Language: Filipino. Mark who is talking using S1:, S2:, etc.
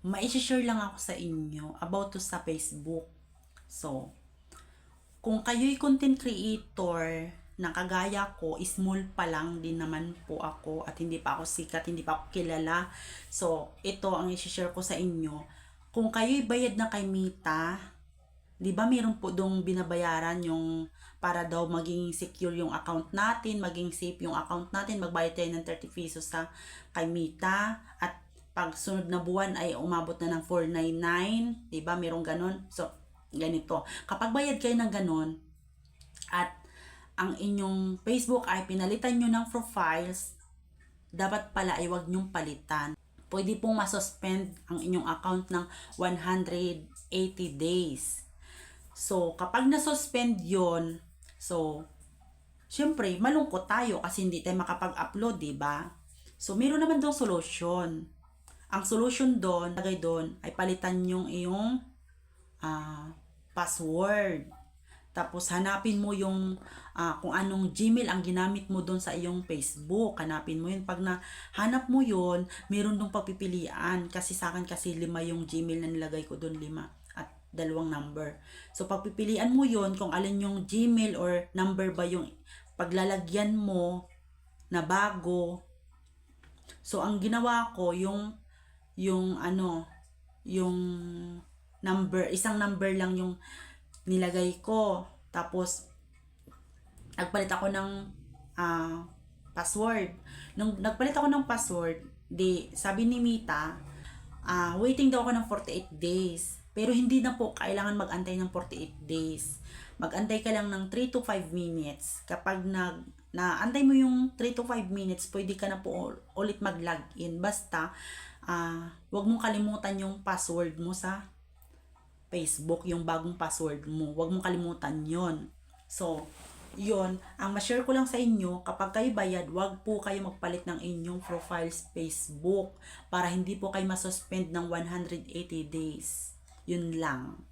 S1: mai-share lang ako sa inyo about to sa Facebook. So, kung kayo'y content creator na kagaya ko, small pa lang din naman po ako at hindi pa ako sikat, hindi pa ako kilala. So, ito ang i-share ko sa inyo. Kung kayo'y bayad na kay Meta, di ba meron po dong binabayaran yung para daw maging secure yung account natin, maging safe yung account natin, magbayad tayo ng 30 pesos sa kay Meta at pag sunod na buwan ay umabot na ng 499, di ba? Merong ganon. So, ganito. Kapag bayad kayo ng ganon at ang inyong Facebook ay pinalitan nyo ng profiles, dapat pala ay huwag nyong palitan. Pwede pong masuspend ang inyong account ng 180 days. So, kapag nasuspend yon, so, syempre, malungkot tayo kasi hindi tayo makapag-upload, di ba? So, meron naman dong solution. Ang solution doon, lagay doon, ay palitan yung iyong password. Tapos hanapin mo yung kung anong Gmail ang ginamit mo doon sa iyong Facebook. Hanapin mo yun. Pag nahanap mo yun, meron dong pagpipilian. Kasi sa akin kasi 5 yung Gmail na nilagay ko doon, 5 at 2 number. So pagpipilian mo yun kung alin yung Gmail or number ba yung paglalagyan mo na bago. So ang ginawa ko yung number, isang number lang yung nilagay ko. Tapos nagpalit ako ng password. Nung nagpalit ako ng password, di sabi ni Mita, waiting daw ako ng 48 days. Pero hindi na po kailangan mag-antay ng 48 days. Mag-antay ka lang ng 3 to 5 minutes. Kapag naantay mo yung 3 to 5 minutes, pwede ka na po ulit mag-login. Basta, wag mong kalimutan yung password mo sa Facebook, yung bagong password mo. Wag mong kalimutan yon. So, yon ang ma-share ko lang sa inyo, kapag kayo bayad, wag po kayo magpalit ng inyong profile sa Facebook para hindi po kayo masuspend ng 180 days. Yun lang.